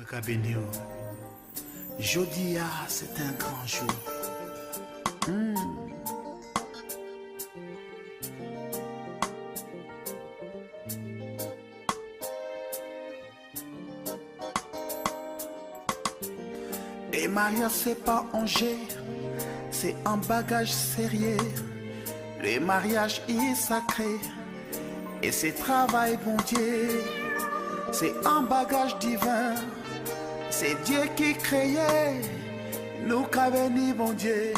Kabinio. Jodia, c'est un grand jour. Et mariage, c'est pas un jet, c'est un bagage sérieux. Le mariage est sacré et c'est travail bon Dieu. C'est un bagage divin, c'est Dieu qui créait. Nous qu'à béni bon Dieu,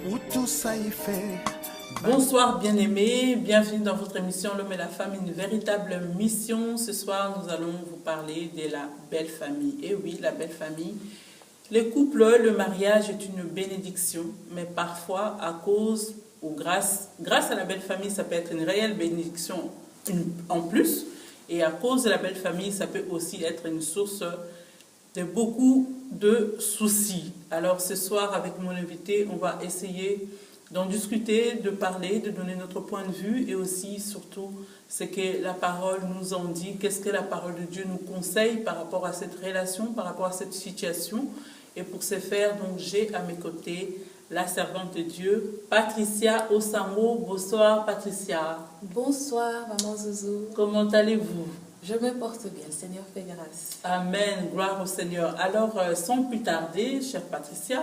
pour tout ça il fait. Bonsoir bien-aimés, bienvenue dans votre émission L'homme et la femme, une véritable mission. Ce soir, nous allons vous parler de la belle famille. Et oui, la belle famille. Les couples, le mariage est une bénédiction, mais parfois à cause ou grâce à la belle famille, ça peut être une réelle bénédiction en plus. Et à cause de la belle famille, ça peut aussi être une source de beaucoup de soucis. Alors ce soir, avec mon invité, on va essayer d'en discuter, de parler, de donner notre point de vue et aussi, surtout, ce que la parole nous en dit, qu'est-ce que la parole de Dieu nous conseille par rapport à cette relation, par rapport à cette situation. Et pour ce faire, donc, j'ai à mes côtés la servante de Dieu, Patricia Osango. Bonsoir, Patricia. Bonsoir, maman Zouzou. Comment allez-vous? Je me porte bien, le Seigneur fait grâce. Amen, gloire au Seigneur. Alors, sans plus tarder, chère Patricia,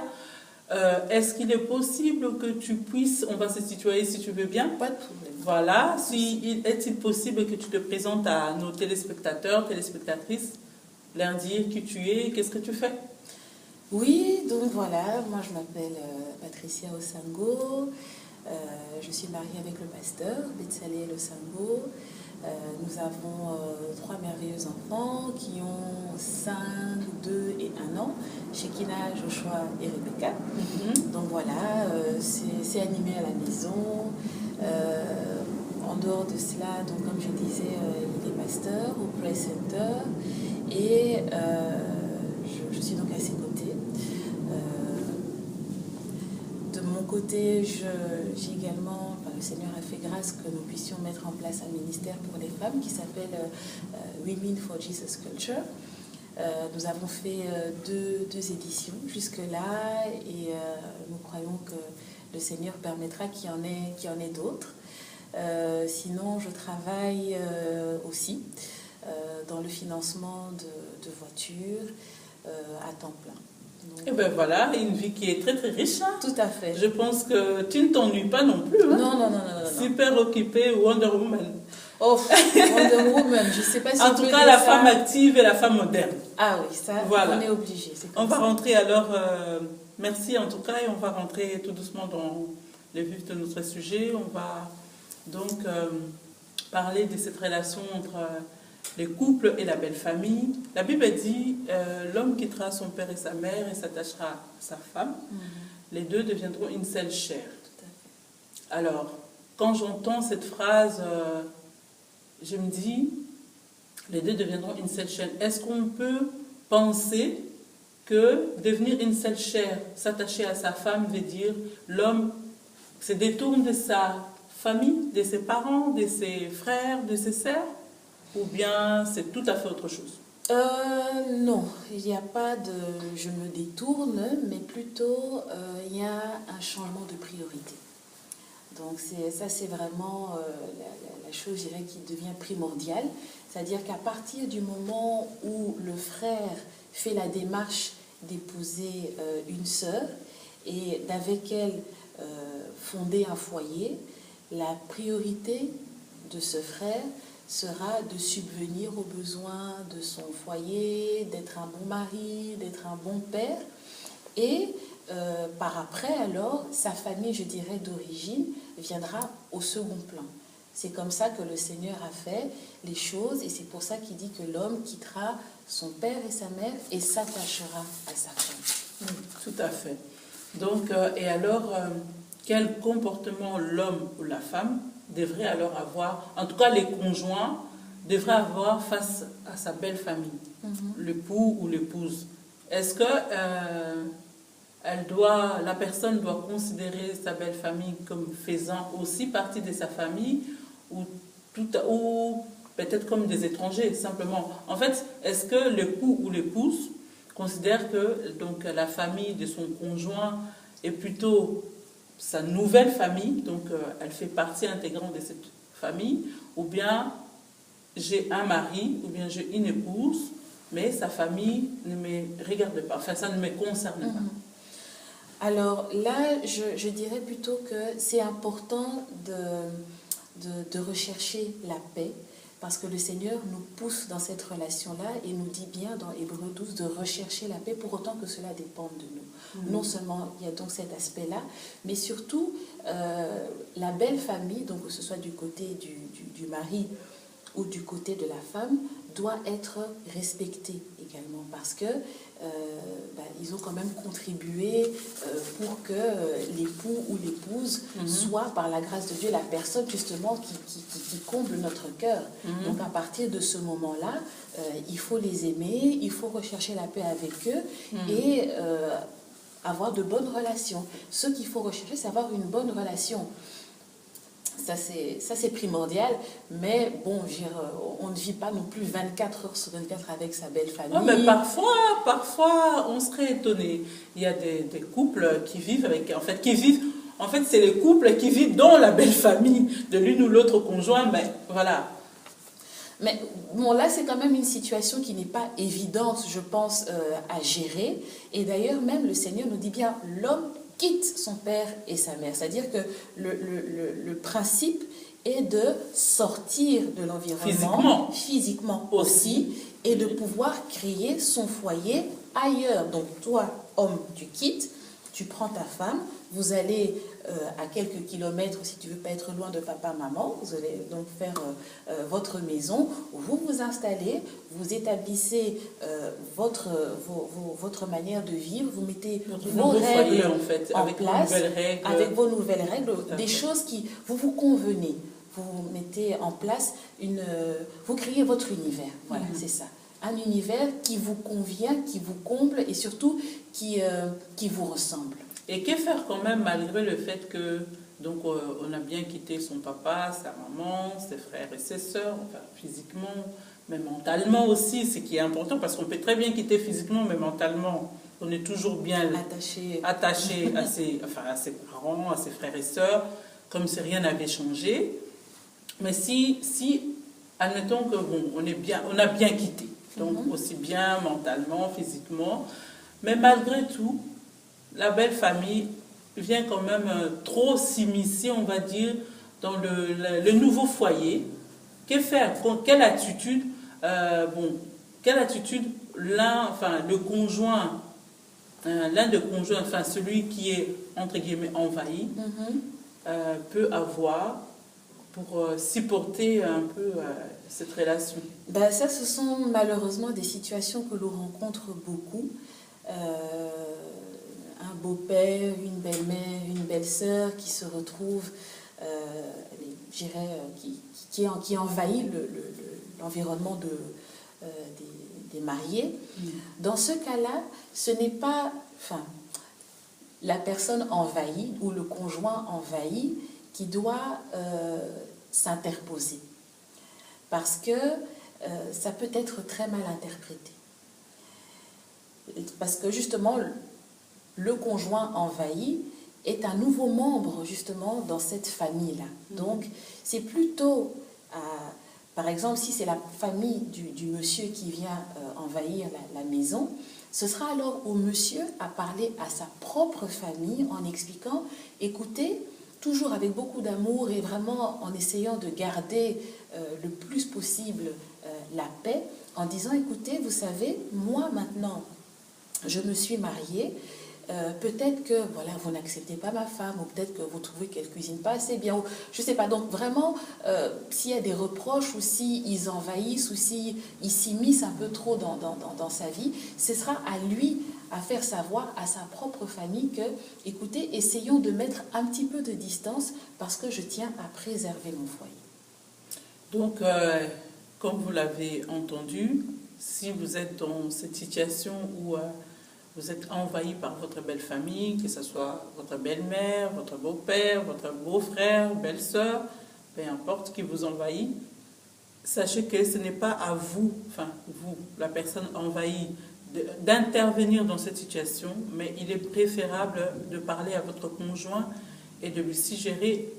est-ce qu'il est possible que tu puisses, on va se tutoyer si tu veux bien? Pas de problème. Voilà, est-il possible que tu te présentes à nos téléspectateurs, téléspectatrices, leur dire qui tu es, qu'est-ce que tu fais? Oui, donc voilà, moi je m'appelle Patricia Osango, je suis mariée avec le pasteur Betsalel Osango. Nous avons 3 merveilleux enfants qui ont 5, 2 et 1 an, Shekina, Joshua et Rebecca. Donc voilà, c'est animé à la maison. En dehors de cela, donc comme je disais, il est pasteur au Prayer Center et je suis donc à ses côtés. De mon côté, j'ai également, le Seigneur a fait grâce que nous puissions mettre en place un ministère pour les femmes qui s'appelle Women for Jesus Culture. Nous avons fait deux éditions jusque-là et nous croyons que le Seigneur permettra qu'il y en ait d'autres. Sinon, je travaille aussi dans le financement de voitures à temps plein. Et bien voilà, une vie qui est très très riche. Hein? Tout à fait. Je pense que tu ne t'ennuies pas non plus. Hein? Non. Super occupée, Wonder Woman. Oh, Wonder Woman, je ne sais pas si en tout cas, la femme active et la femme moderne. Ah oui, ça, voilà. On est obligé. On va rentrer alors, merci en tout cas, et on va rentrer tout doucement dans le vif de notre sujet. On va donc parler de cette relation entre les couples et la belle famille. La Bible dit l'homme quittera son père et sa mère et s'attachera à sa femme. Les deux deviendront une seule chair. Alors, quand j'entends cette phrase, je me dis, les deux deviendront une seule chair. Est-ce qu'on peut penser que devenir une seule chair, s'attacher à sa femme, veut dire l'homme se détourne de sa famille, de ses parents, de ses frères, de ses sœurs? Ou bien c'est tout à fait autre chose? Non, il n'y a pas de je me détourne, mais plutôt il y a un changement de priorité. Donc ça c'est vraiment la chose, je dirais, qui devient primordiale. C'est-à-dire qu'à partir du moment où le frère fait la démarche d'épouser une sœur et d'avec elle fonder un foyer, la priorité de ce frère sera de subvenir aux besoins de son foyer, d'être un bon mari, d'être un bon père. Et par après, alors, sa famille, je dirais, d'origine, viendra au second plan. C'est comme ça que le Seigneur a fait les choses et c'est pour ça qu'il dit que l'homme quittera son père et sa mère et s'attachera à sa femme. Tout à fait. Donc, et alors, quel comportement l'homme ou la femme devrait alors avoir, en tout cas les conjoints, devraient avoir face à sa belle famille, l'époux ou l'épouse? Est-ce que la personne doit considérer sa belle famille comme faisant aussi partie de sa famille ou peut-être comme des étrangers, simplement? En fait, est-ce que l'époux ou l'épouse considère que donc, la famille de son conjoint est plutôt sa nouvelle famille, donc elle fait partie intégrante de cette famille, ou bien j'ai un mari, ou bien j'ai une épouse, mais sa famille ne me regarde pas, enfin ça ne me concerne pas. Alors là, je dirais plutôt que c'est important de rechercher la paix, parce que le Seigneur nous pousse dans cette relation-là et nous dit bien dans Hébreux 12 de rechercher la paix pour autant que cela dépende de nous. Non seulement il y a donc cet aspect-là, mais surtout la belle famille, donc que ce soit du côté du mari ou du côté de la femme, doit être respectée également, parce que ils ont quand même contribué pour que l'époux ou l'épouse soit, par la grâce de Dieu, la personne justement qui comble notre cœur. Donc à partir de ce moment-là, il faut les aimer, il faut rechercher la paix avec eux et avoir de bonnes relations. Ce qu'il faut rechercher, c'est avoir une bonne relation. Ça c'est primordial, mais bon, on ne vit pas non plus 24 heures sur 24 avec sa belle famille. Oh, mais parfois, on serait étonné. Il y a des couples qui vivent avec, en fait, c'est les couples qui vivent dans la belle famille de l'une ou l'autre conjoint, mais voilà. Mais bon, là, c'est quand même une situation qui n'est pas évidente, je pense, à gérer. Et d'ailleurs, même le Seigneur nous dit bien, l'homme quitte son père et sa mère. C'est-à-dire que le principe est de sortir de l'environnement, physiquement aussi, et de pouvoir créer son foyer ailleurs. Donc toi, homme, tu quittes, tu prends ta femme, vous allez à quelques kilomètres, si tu veux pas être loin de papa, maman, vous allez donc faire votre maison, vous vous installez, vous établissez votre manière de vivre, vous mettez vos règles foyer, en fait, en avec place, avec vos nouvelles règles, des choses qui vous convenez. Vous mettez en place vous créez votre univers, voilà, c'est ça. Un univers qui vous convient, qui vous comble et surtout qui vous ressemble. Et que faire quand même malgré le fait que donc on a bien quitté son papa, sa maman, ses frères et ses sœurs, enfin physiquement, mais mentalement aussi, ce qui est important parce qu'on peut très bien quitter physiquement, mais mentalement, on est toujours bien attaché à ses parents, à ses frères et sœurs, comme si rien n'avait changé. Mais si admettons que bon, on a bien quitté, donc aussi bien mentalement, physiquement, mais malgré tout, la belle famille vient quand même trop s'immiscer, on va dire, dans le nouveau foyer. Que faire? Quelle attitude le conjoint, l'un des conjoints, enfin celui qui est entre guillemets envahi, peut avoir pour supporter un peu cette relation? Ça, ce sont malheureusement des situations que l'on rencontre beaucoup. Un beau-père, une belle-mère, une belle-sœur qui se retrouvent, je dirais, qui envahit l'environnement des mariés. Dans ce cas-là, ce n'est pas la personne envahie ou le conjoint envahi qui doit s'interposer. Parce que ça peut être très mal interprété. Parce que justement, le conjoint envahi est un nouveau membre justement dans cette famille-là. Donc, c'est plutôt, par exemple, si c'est la famille du monsieur qui vient envahir la maison, ce sera alors au monsieur à parler à sa propre famille en expliquant, écoutez, toujours avec beaucoup d'amour et vraiment en essayant de garder le plus possible la paix, en disant, écoutez, vous savez, moi maintenant, je me suis mariée, peut-être que voilà, vous n'acceptez pas ma femme, ou peut-être que vous trouvez qu'elle cuisine pas assez bien, ou je sais pas. Donc vraiment, s'il y a des reproches, ou s'ils envahissent, ou s'ils s'immiscent un peu trop dans sa vie, ce sera à lui à faire savoir à sa propre famille que, écoutez, essayons de mettre un petit peu de distance parce que je tiens à préserver mon foyer. Donc, comme vous l'avez entendu, si vous êtes dans cette situation où vous êtes envahi par votre belle famille, que ce soit votre belle-mère, votre beau-père, votre beau-frère, belle-sœur, peu importe qui vous envahit, sachez que ce n'est pas à vous, enfin vous, la personne envahie, d'intervenir dans cette situation, mais il est préférable de parler à votre conjoint et de lui suggérer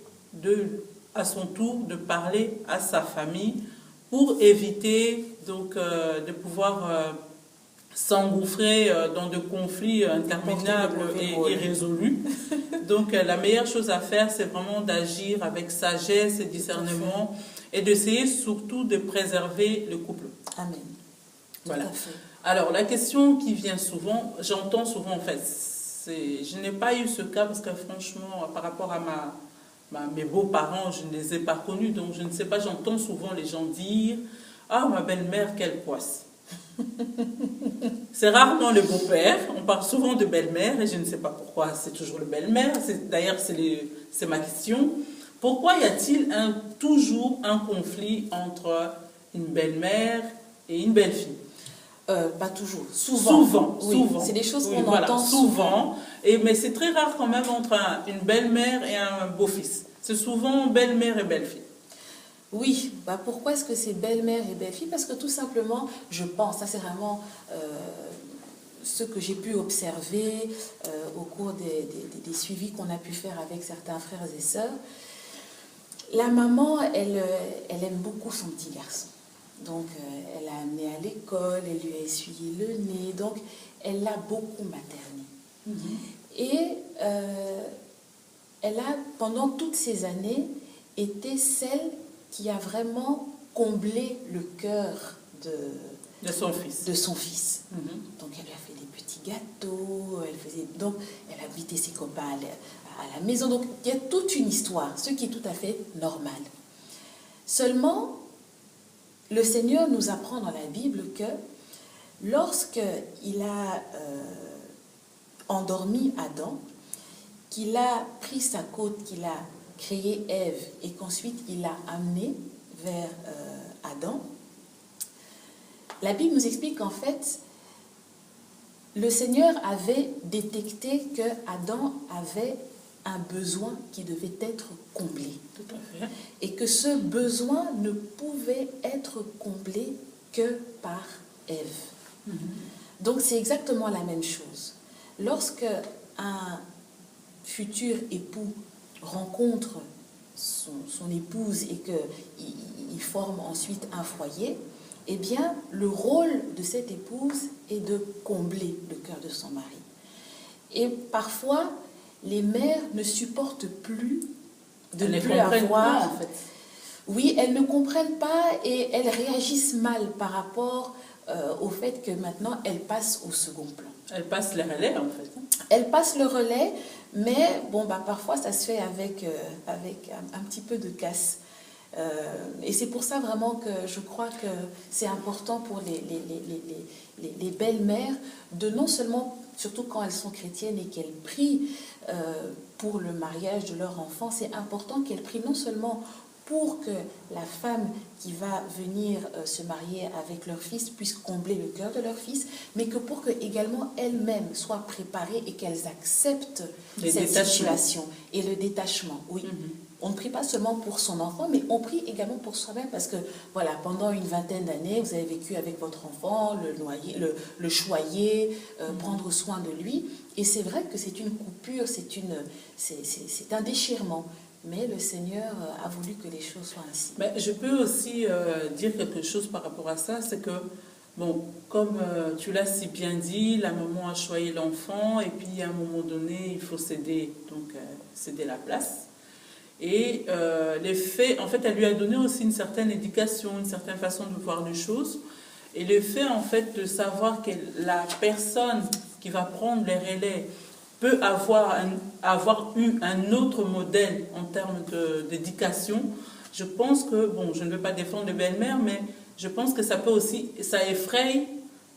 à son tour de parler à sa famille pour éviter donc de pouvoir s'engouffrer dans de conflits interminables et irrésolus. Donc la meilleure chose à faire, c'est vraiment d'agir avec sagesse et discernement et d'essayer surtout de préserver le couple. Amen. Voilà. Alors la question qui vient souvent, j'entends souvent en fait, je n'ai pas eu ce cas parce que franchement par rapport à mes beaux-parents, je ne les ai pas connus, donc je ne sais pas, j'entends souvent les gens dire « Ah, ma belle-mère, quelle poisse !» C'est rarement le beau-père, on parle souvent de belle-mère et je ne sais pas pourquoi c'est toujours le belle-mère. D'ailleurs, c'est ma question. Pourquoi y a-t-il toujours un conflit entre une belle-mère et une belle-fille? Pas toujours, souvent. Souvent. C'est des choses qu'on entend souvent. Mais c'est très rare quand même entre une belle-mère et un beau-fils. C'est souvent belle-mère et belle-fille. Oui, pourquoi est-ce que c'est belle-mère et belle-fille? Parce que tout simplement, je pense, ça c'est vraiment ce que j'ai pu observer au cours des suivis qu'on a pu faire avec certains frères et sœurs. La maman, elle aime beaucoup son petit garçon. Donc, elle l'a amené à l'école, elle lui a essuyé le nez, donc elle l'a beaucoup materné. Et elle a, pendant toutes ces années, été celle qui a vraiment comblé le cœur de son fils. Donc, elle lui a fait des petits gâteaux, donc elle invitait ses copains à la maison. Donc, il y a toute une histoire, ce qui est tout à fait normal. Seulement, le Seigneur nous apprend dans la Bible que lorsqu'il a endormi Adam, qu'il a pris sa côte, qu'il a créé Ève et qu'ensuite il l'a amenée vers Adam, la Bible nous explique qu'en fait, le Seigneur avait détecté que Adam avait un besoin qui devait être comblé. Tout à fait. Et que ce besoin ne pouvait être comblé que par Ève. Donc c'est exactement la même chose. Lorsque un futur époux rencontre son épouse et qu'il forme ensuite un foyer, eh bien, le rôle de cette épouse est de combler le cœur de son mari. Et parfois, les mères ne supportent plus de ne plus avoir... Pas, en fait. Oui, elles ne comprennent pas et elles réagissent mal par rapport au fait que maintenant, elles passent au second plan. Elles passent le relais, en fait. Elles passent le relais, mais parfois, ça se fait avec un petit peu de casse. Et c'est pour ça vraiment que je crois que c'est important pour les belles-mères de non seulement, surtout quand elles sont chrétiennes et qu'elles prient pour le mariage de leur enfant, c'est important qu'elles prient non seulement pour que la femme qui va venir se marier avec leur fils puisse combler le cœur de leur fils, mais que pour que également elles-mêmes soient préparées et qu'elles acceptent cette situation et le détachement. Oui. On ne prie pas seulement pour son enfant, mais on prie également pour soi-même parce que, voilà, pendant une vingtaine d'années, vous avez vécu avec votre enfant, le choyer, prendre soin de lui. Et c'est vrai que c'est une coupure, c'est un déchirement. Mais le Seigneur a voulu que les choses soient ainsi. Mais je peux aussi dire quelque chose par rapport à ça, c'est que, comme tu l'as si bien dit, la maman a choyé l'enfant et puis à un moment donné, il faut céder, donc céder la place. Et les faits, en fait, elle lui a donné aussi une certaine éducation, une certaine façon de voir les choses. Et le fait, en fait, de savoir que la personne qui va prendre les relais peut avoir eu un autre modèle en termes d'éducation, je pense que, je ne veux pas défendre les belles-mères, mais je pense que ça peut aussi, ça effraie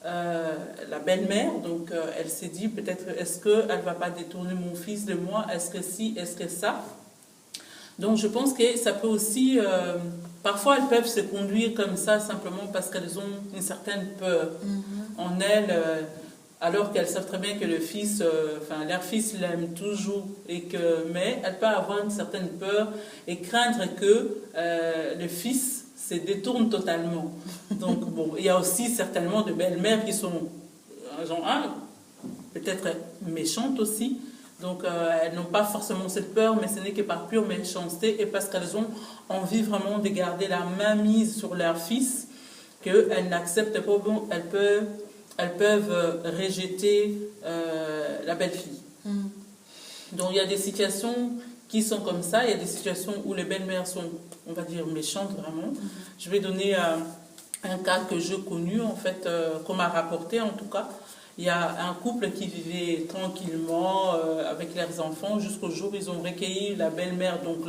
la belle-mère. Donc, elle s'est dit, peut-être, est-ce qu'elle ne va pas détourner mon fils de moi? Est-ce que si? Est-ce que ça? Donc, je pense que ça peut aussi... parfois, elles peuvent se conduire comme ça simplement parce qu'elles ont une certaine peur en elles, alors qu'elles savent très bien que le fils, leur fils l'aime toujours, mais elles peuvent avoir une certaine peur et craindre que le fils se détourne totalement. Donc, il y a aussi certainement de belles-mères qui sont genre, peut-être méchantes aussi. Donc, elles n'ont pas forcément cette peur, mais ce n'est que par pure méchanceté et parce qu'elles ont envie vraiment de garder la main mise sur leur fils, qu'elles n'acceptent pas, bon, elles peuvent rejeter la belle-fille. Donc, il y a des situations qui sont comme ça, il y a des situations où les belles-mères sont, on va dire, méchantes vraiment. Je vais donner un cas que j'ai connu, en fait, qu'on m'a rapporté en tout cas. Il y a un couple qui vivait tranquillement avec leurs enfants jusqu'au jour où ils ont recueilli la belle-mère, donc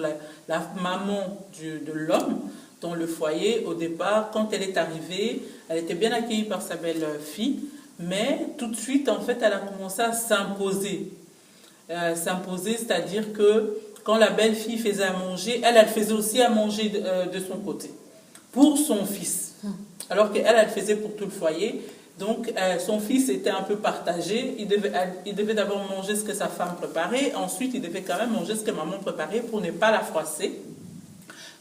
la maman de l'homme, dans le foyer. Au départ, quand elle est arrivée, elle était bien accueillie par sa belle-fille, mais tout de suite, en fait, elle a commencé à s'imposer. S'imposer, c'est-à-dire que quand la belle-fille faisait à manger, elle faisait aussi à manger de son côté, pour son fils. Alors qu'elle, elle faisait pour tout le foyer. Donc, son fils était un peu partagé. Il devait d'abord manger ce que sa femme préparait. Ensuite, il devait quand même manger ce que maman préparait pour ne pas la froisser.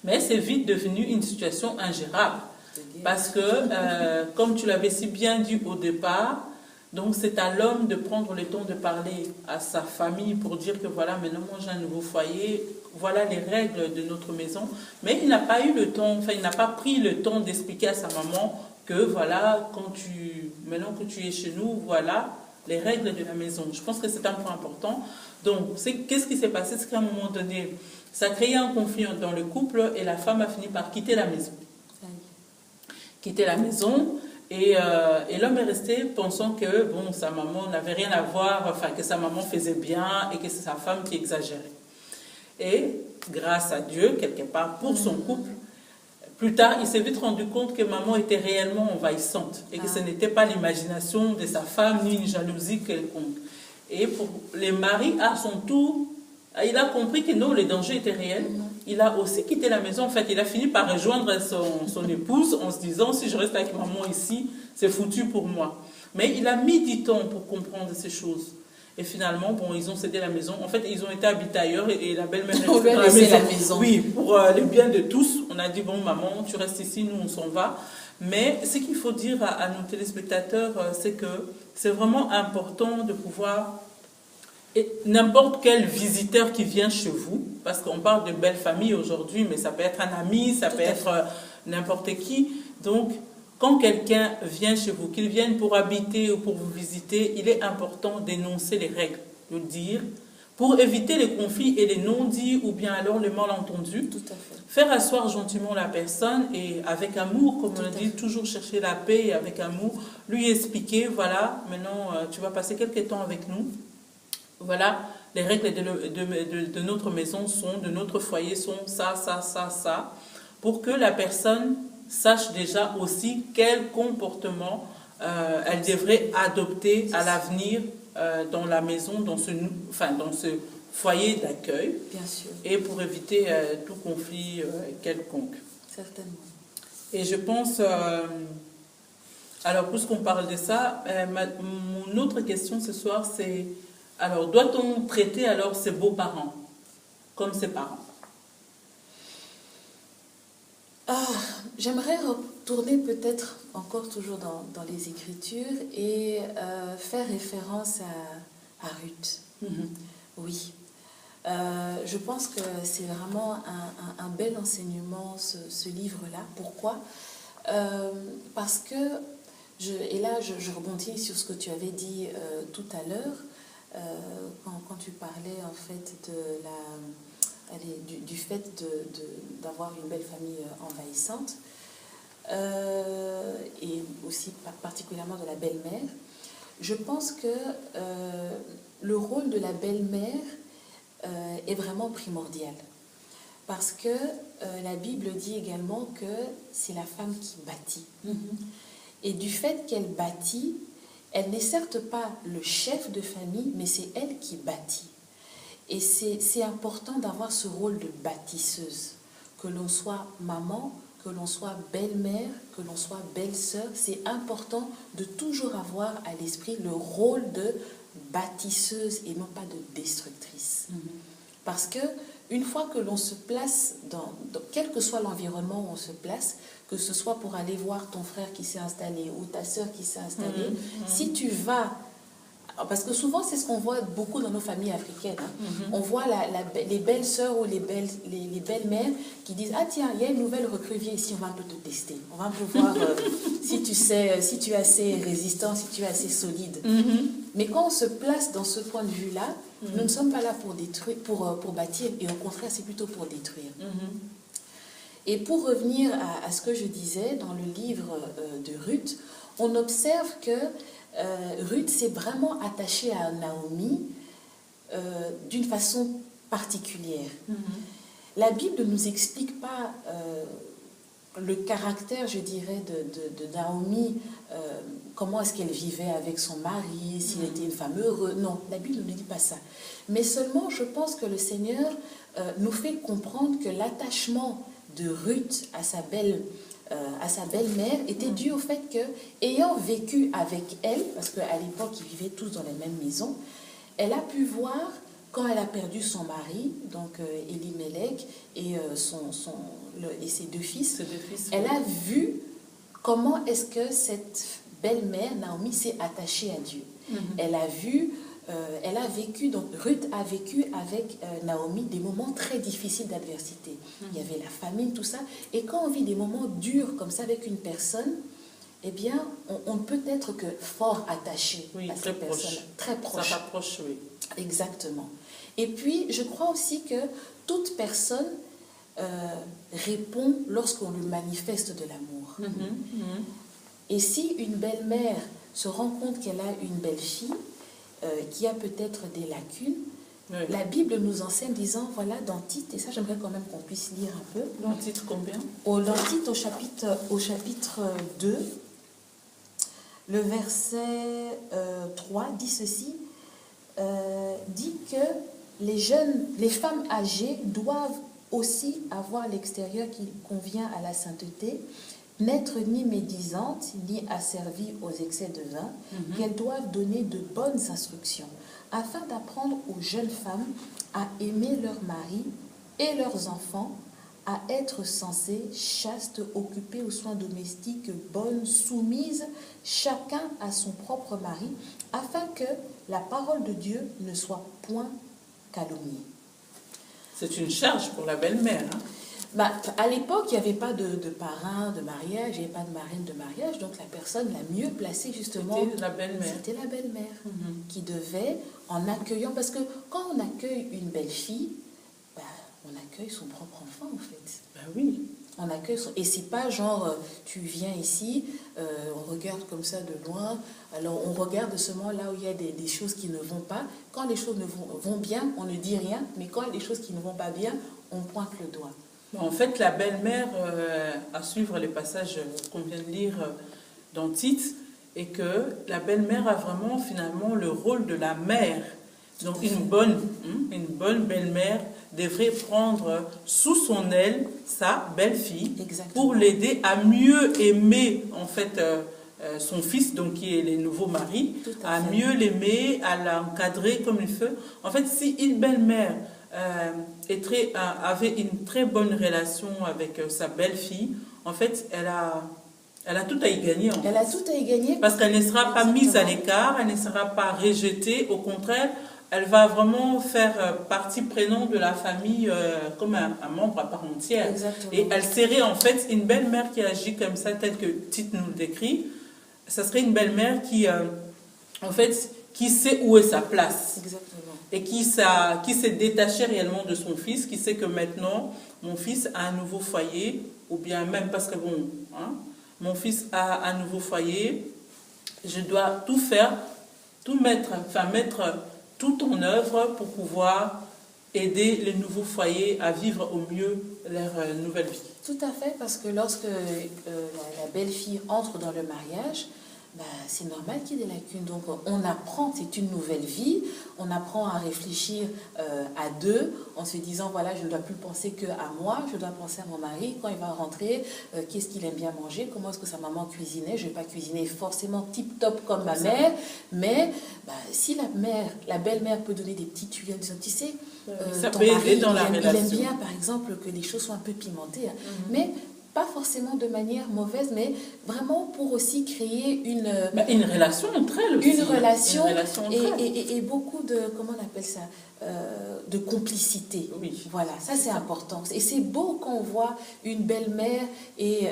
Mais c'est vite devenu une situation ingérable. Parce que, comme tu l'avais si bien dit au départ, donc c'est à l'homme de prendre le temps de parler à sa famille pour dire que voilà, maintenant moi j'ai un nouveau foyer, voilà les règles de notre maison. Mais il n'a pas eu le temps, enfin il n'a pas pris le temps d'expliquer à sa maman que voilà, maintenant que tu es chez nous, voilà les règles de la maison. Je pense que c'est un point important. Donc, qu'est-ce qui s'est passé? C'est qu'à un moment donné, ça a créé un conflit dans le couple et la femme a fini par quitter la maison. Quitter la maison et l'homme est resté pensant que bon, sa maman n'avait rien à voir, enfin que sa maman faisait bien et que c'est sa femme qui exagérait. Et grâce à Dieu, quelque part, pour son couple, plus tard, il s'est vite rendu compte que maman était réellement envahissante et que ce n'était pas l'imagination de sa femme ni une jalousie quelconque. Et pour les maris, à son tour, il a compris que non, le danger était réel. Il a aussi quitté la maison. En fait, il a fini par rejoindre son épouse en se disant, si je reste avec maman ici, c'est foutu pour moi. Mais il a mis du temps pour comprendre ces choses. Et finalement, bon, ils ont cédé la maison. En fait, ils ont été habités ailleurs et la belle-mère est restée dans la maison. Oui, pour le bien de tous. On a dit, bon, maman, tu restes ici, nous, on s'en va. Mais ce qu'il faut dire à nos téléspectateurs, c'est que c'est vraiment important de pouvoir... Et n'importe quel visiteur qui vient chez vous, parce qu'on parle de belle famille aujourd'hui, mais ça peut être un ami, ça peut être n'importe qui. Donc, quand quelqu'un vient chez vous, qu'il vienne pour habiter ou pour vous visiter, il est important d'énoncer les règles, de le dire, pour éviter les conflits et les non-dits ou bien alors les malentendus. Tout à fait. Faire asseoir gentiment la personne et avec amour, comme on le dit, toujours chercher la paix et avec amour, lui expliquer, voilà, maintenant tu vas passer quelques temps avec nous. Voilà, les règles de notre maison sont, de notre foyer sont ça, ça, ça, ça, pour que la personne sache déjà aussi quel comportement elle devrait adopter à l'avenir dans la maison, dans ce foyer d'accueil. Bien sûr. Et pour éviter tout conflit quelconque. Certainement. Et je pense, alors puisqu'on parle de ça, mon autre question ce soir c'est, alors doit-on traiter alors ses beaux-parents comme ses parents? J'aimerais retourner peut-être encore toujours dans les Écritures et faire référence à Ruth. Oui. Je pense que c'est vraiment un bel enseignement, ce livre-là. Pourquoi? Parce que, et là je rebondis sur ce que tu avais dit tout à l'heure, quand tu parlais en fait du fait d'avoir une belle famille envahissante, et aussi particulièrement de la belle-mère. Je pense que le rôle de la belle-mère est vraiment primordial. Parce que la Bible dit également que c'est la femme qui bâtit. Et du fait qu'elle bâtit, elle n'est certes pas le chef de famille, mais c'est elle qui bâtit. Et c'est important d'avoir ce rôle de bâtisseuse. Que l'on soit maman, que l'on soit belle-mère, que l'on soit belle-sœur, c'est important de toujours avoir à l'esprit le rôle de bâtisseuse et non pas de destructrice. Parce que une fois que l'on se place quel que soit l'environnement où on se place, que ce soit pour aller voir ton frère qui s'est installé ou ta soeur qui s'est installée, si tu vas... Parce que souvent, c'est ce qu'on voit beaucoup dans nos familles africaines. On voit les belles sœurs ou les belles-mères qui disent « Ah tiens, il y a une nouvelle recrue, viens ici, on va un peu te tester. On va un peu voir si tu es assez résistant, si tu es assez solide. Mais quand on se place dans ce point de vue-là, nous ne sommes pas là pour détruire, pour bâtir, et au contraire, c'est plutôt pour détruire. Et pour revenir à ce que je disais dans le livre de Ruth, on observe que Ruth s'est vraiment attachée à Naomi d'une façon particulière. La Bible ne nous explique pas le caractère, je dirais, de Naomi, comment est-ce qu'elle vivait avec son mari, s'il était une femme heureuse. Non, la Bible ne nous dit pas ça. Mais seulement, je pense que le Seigneur nous fait comprendre que l'attachement de Ruth à sa belle-mère était dû au fait que, ayant vécu avec elle, parce qu'à l'époque ils vivaient tous dans la même maison, elle a pu voir quand elle a perdu son mari, donc Elimelech et ses deux fils, elle a vu comment est-ce que cette belle-mère Naomi s'est attachée à Dieu. Elle a vécu, donc Ruth a vécu avec Naomi des moments très difficiles d'adversité. Il y avait la famine, tout ça. Et quand on vit des moments durs comme ça avec une personne, eh bien, on ne peut être que fort attaché à cette personne. Très proche. Ça rapproche, oui. Exactement. Et puis, je crois aussi que toute personne répond lorsqu'on lui manifeste de l'amour. Et si une belle-mère se rend compte qu'elle a une belle-fille, qui a peut-être des lacunes, la Bible nous enseigne disant, voilà, dans Tite, et ça j'aimerais quand même qu'on puisse lire un peu. Dans Tite combien? Dans Tite au chapitre 2, le verset 3 dit ceci, dit que les femmes âgées doivent aussi avoir l'extérieur qui convient à la sainteté, n'être ni médisantes, ni asservies aux excès de vin, qu'elles doivent donner de bonnes instructions, afin d'apprendre aux jeunes femmes à aimer leur mari et leurs enfants, à être sensées, chastes, occupées aux soins domestiques, bonnes, soumises, chacun à son propre mari, afin que la parole de Dieu ne soit point calomniée. C'est une charge pour la belle-mère, hein? À l'époque, il n'y avait pas de parrain de mariage, il n'y avait pas de marraine de mariage, donc la personne la mieux placée, justement, c'était la belle-mère. C'était la belle-mère qui devait, en accueillant, parce que quand on accueille une belle-fille, on accueille son propre enfant, en fait. Oui. On accueille et c'est pas genre, tu viens ici, on regarde comme ça de loin, alors on regarde seulement là où il y a des choses qui ne vont pas. Quand les choses vont bien, on ne dit rien, mais quand il y a des choses qui ne vont pas bien, on pointe le doigt. En fait, la belle-mère, à suivre les passages qu'on vient de lire dans Tite, et que la belle-mère a vraiment finalement le rôle de la mère. Donc une bonne belle-mère devrait prendre sous son aile sa belle-fille pour l'aider à mieux aimer en fait son fils, donc qui est le nouveau mari, à mieux l'aimer, à l'encadrer comme il faut. En fait, si une belle-mère avait une très bonne relation avec sa belle-fille, en fait, elle a tout à y gagner. Elle a tout à y gagner. Parce qu'elle ne sera pas mise à l'écart, elle ne sera pas rejetée. Au contraire, elle va vraiment faire partie prenante de la famille comme un membre à part entière. Exactement. Et elle serait en fait une belle-mère qui agit comme ça, telle que Tite nous le décrit. Ça serait une belle-mère qui, en fait, qui sait où est sa place. Exactement. Et qui s'est détachée réellement de son fils, qui sait que maintenant, mon fils a un nouveau foyer, ou bien même parce que mon fils a un nouveau foyer, je dois tout faire, mettre tout en œuvre pour pouvoir aider les nouveaux foyers à vivre au mieux leur nouvelle vie. Tout à fait, parce que lorsque la belle-fille entre dans le mariage, c'est normal qu'il y ait des lacunes. Donc on apprend, c'est une nouvelle vie, on apprend à réfléchir à deux, en se disant, voilà, je ne dois plus penser qu'à moi, je dois penser à mon mari, quand il va rentrer, qu'est-ce qu'il aime bien manger, comment est-ce que sa maman cuisinait, je ne vais pas cuisiner forcément tip-top comme ma mère, mais si la belle-mère peut donner des petits tuyaux, en disant, tu sais, ça ton peut mari, aider dans la relation. il aime bien, par exemple, que les choses soient un peu pimentées, hein, mais pas forcément de manière mauvaise, mais vraiment pour aussi créer une relation entre elles aussi. Une relation entre elles. Et beaucoup de, comment on appelle ça, de complicité. Oui. Voilà, ça c'est important. Et c'est beau quand on voit une belle-mère et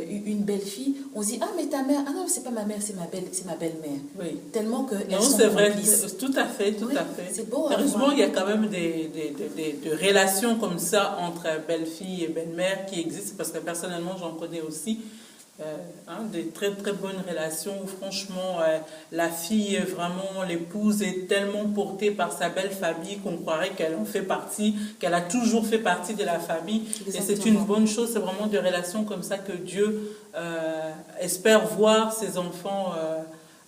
une belle-fille, on se dit, ah mais ta mère, ah non, c'est pas ma mère, c'est ma belle-mère. Oui. Tellement qu'elles Non, sont c'est vrai, complices. tout à fait. C'est beau. Heureusement, il y a quand même des relations comme ça entre belle-fille et belle-mère qui existent, parce que personnellement, j'en connais aussi. Des très très bonnes relations où franchement la fille, vraiment l'épouse est tellement portée par sa belle famille qu'on croirait qu'elle en fait partie, qu'elle a toujours fait partie de la famille. Exactement. Et c'est une bonne chose, c'est vraiment des relations comme ça que Dieu espère voir ses enfants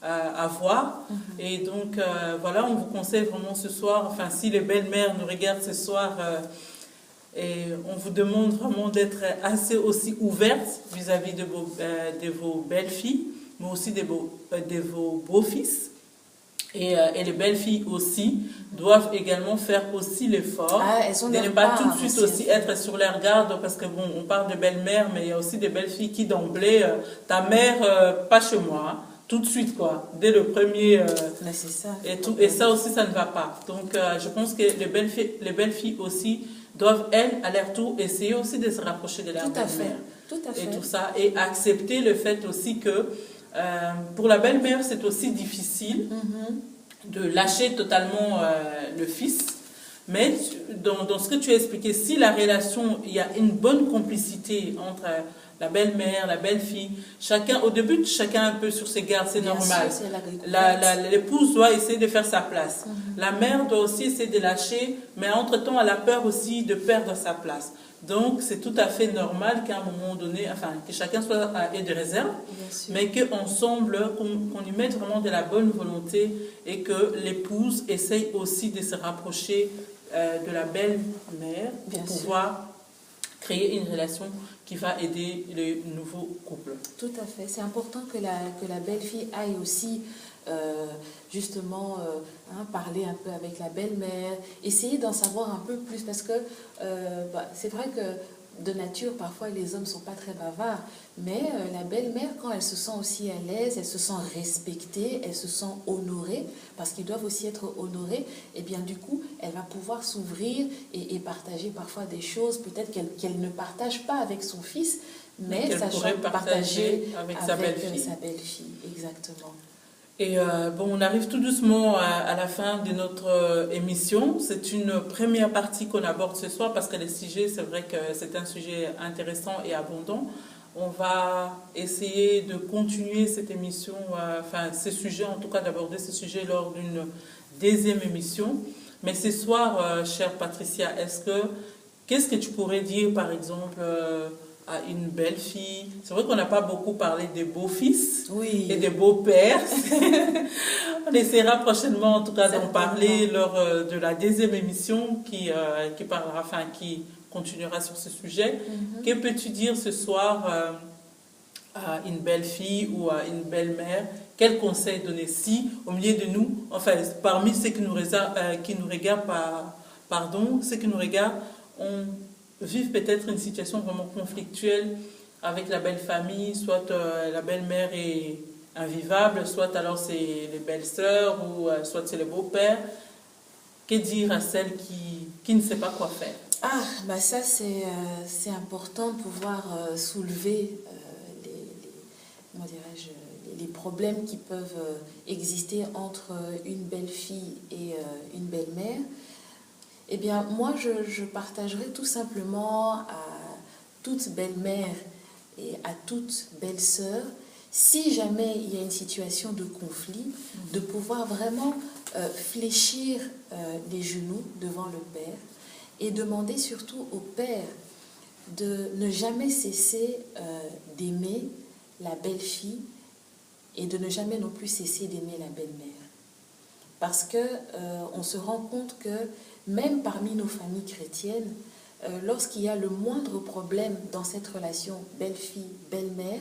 avoir. Et donc voilà, on vous conseille vraiment ce soir, enfin si les belles-mères nous regardent ce soir, et on vous demande vraiment d'être assez aussi ouverte vis-à-vis de vos belles-filles, mais aussi de vos beaux-fils. Et les belles-filles aussi doivent également faire aussi l'effort de ne pas tout de suite aussi être sur leur garde, parce que bon, on parle de belle-mère, mais il y a aussi des belles-filles qui d'emblée, ta mère, pas chez moi, hein, tout de suite quoi, dès le premier... c'est ça. Et ça aussi, ça ne va pas. Donc je pense que les belles-filles aussi doivent, elles, à leur tour, essayer aussi de se rapprocher de leur belle-mère. Tout à fait. Et tout ça. Et accepter le fait aussi que pour la belle-mère, c'est aussi difficile de lâcher totalement le fils. Mais dans ce que tu as expliqué, si la relation, il y a une bonne complicité entre la belle-mère, la belle-fille, chacun, au début, chacun un peu sur ses gardes, c'est normal. L'épouse doit essayer de faire sa place. La mère doit aussi essayer de lâcher, mais entre-temps, elle a peur aussi de perdre sa place. Donc, c'est tout à fait normal qu'à un moment donné, enfin, que chacun ait des réserves, mais qu'ensemble, qu'on y mette vraiment de la bonne volonté et que l'épouse essaye aussi de se rapprocher de la belle-mère pour pouvoir créer une relation qui va aider le nouveau couple. Tout à fait. C'est important que la belle-fille aille aussi justement parler un peu avec la belle-mère, essayer d'en savoir un peu plus, parce que c'est vrai que de nature, parfois les hommes ne sont pas très bavards, mais la belle-mère, quand elle se sent aussi à l'aise, elle se sent respectée, elle se sent honorée, parce qu'ils doivent aussi être honorés, et bien du coup, elle va pouvoir s'ouvrir et partager parfois des choses, peut-être qu'elle ne partage pas avec son fils, mais qu'elle pourrait partager avec sa belle-fille. Exactement. Et on arrive tout doucement à la fin de notre émission. C'est une première partie qu'on aborde ce soir parce que le sujet, c'est vrai que c'est un sujet intéressant et abondant. On va essayer de continuer cette émission, ce sujet, en tout cas d'aborder ce sujet lors d'une deuxième émission. Mais ce soir, chère Patricia, qu'est-ce que tu pourrais dire, par exemple, à une belle-fille? C'est vrai qu'on n'a pas beaucoup parlé des beaux-fils et des beaux-pères. On essaiera prochainement, en tout cas, d'en parler lors de la deuxième émission qui continuera sur ce sujet. Que peux-tu dire ce soir à une belle-fille ou à une belle-mère? Quel conseil donner si, au milieu de nous, enfin, parmi ceux qui nous regardent, on vivent peut-être une situation vraiment conflictuelle avec la belle famille, soit la belle-mère est invivable, soit alors c'est les belles-sœurs, ou soit c'est les beaux-pères. Que dire à celle qui ne sait pas quoi faire? Ça c'est important de pouvoir soulever les problèmes qui peuvent exister entre une belle-fille et une belle-mère. Eh bien, moi, je partagerai tout simplement à toute belle-mère et à toute belle-sœur, si jamais il y a une situation de conflit, de pouvoir vraiment fléchir les genoux devant le Père et demander surtout au Père de ne jamais cesser d'aimer la belle-fille et de ne jamais non plus cesser d'aimer la belle-mère. Parce que on se rend compte que même parmi nos familles chrétiennes, lorsqu'il y a le moindre problème dans cette relation belle-fille, belle-mère,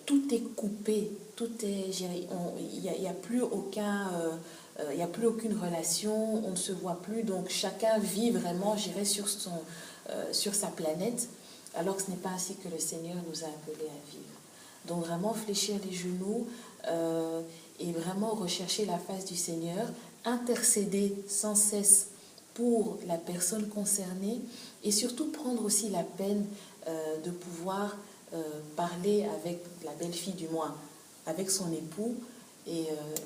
tout est coupé, tout est géré. Il n'y a plus aucun, il n'y a plus aucune relation, on ne se voit plus, donc chacun vit vraiment, je dirais, sur sa planète, alors que ce n'est pas ainsi que le Seigneur nous a appelés à vivre. Donc vraiment fléchir les genoux et vraiment rechercher la face du Seigneur, intercéder sans cesse pour la personne concernée et surtout prendre aussi la peine de pouvoir parler avec la belle-fille du moins, avec son époux et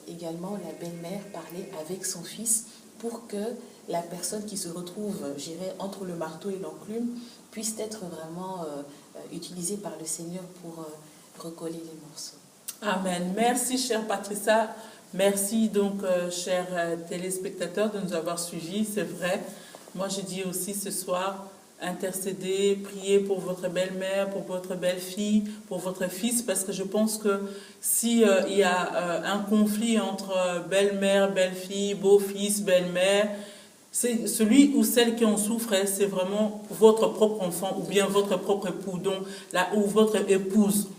également la belle-mère parler avec son fils pour que la personne qui se retrouve, je dirais, entre le marteau et l'enclume puisse être vraiment utilisée par le Seigneur pour recoller les morceaux. Amen. Merci, chère Patricia. Merci donc, chers téléspectateurs, de nous avoir suivis. C'est vrai. Moi, je dis aussi ce soir, intercéder, prier pour votre belle-mère, pour votre belle-fille, pour votre fils, parce que je pense que si il y a un conflit entre belle-mère, belle-fille, beau-fils, belle-mère, c'est celui ou celle qui en souffre, c'est vraiment votre propre enfant ou bien votre propre époux, donc là, ou votre épouse.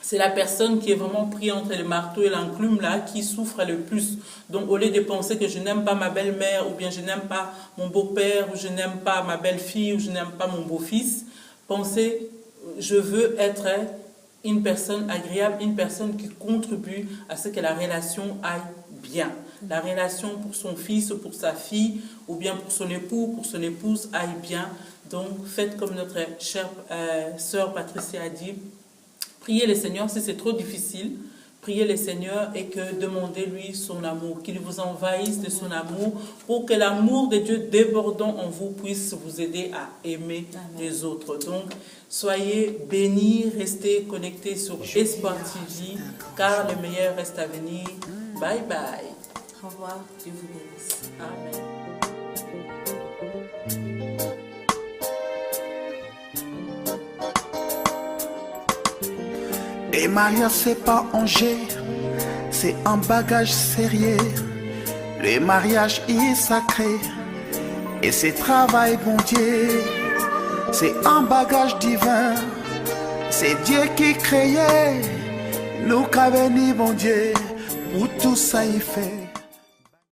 C'est la personne qui est vraiment prise entre le marteau et l'enclume là qui souffre le plus. Donc au lieu de penser que je n'aime pas ma belle-mère ou bien je n'aime pas mon beau-père ou je n'aime pas ma belle-fille ou je n'aime pas mon beau-fils, pensez je veux être une personne agréable, une personne qui contribue à ce que la relation aille bien. La relation pour son fils ou pour sa fille ou bien pour son époux, pour son épouse aille bien. Donc faites comme notre chère sœur Patricia a dit. Priez le Seigneur si c'est trop difficile. Priez le Seigneur et que demandez-lui son amour, qu'il vous envahisse de son amour pour que l'amour de Dieu débordant en vous puisse vous aider à aimer les autres. Donc, soyez bénis, restez connectés sur Espoir TV, car le meilleur reste à venir. Bye bye. Au revoir, Dieu vous bénisse. Amen. Les mariages, c'est pas un jet, c'est un bagage sérieux. Le mariage est sacré et c'est travail bon Dieu. C'est un bagage divin, c'est Dieu qui créait. Nous qu'a béni bon Dieu, pour tout ça il fait.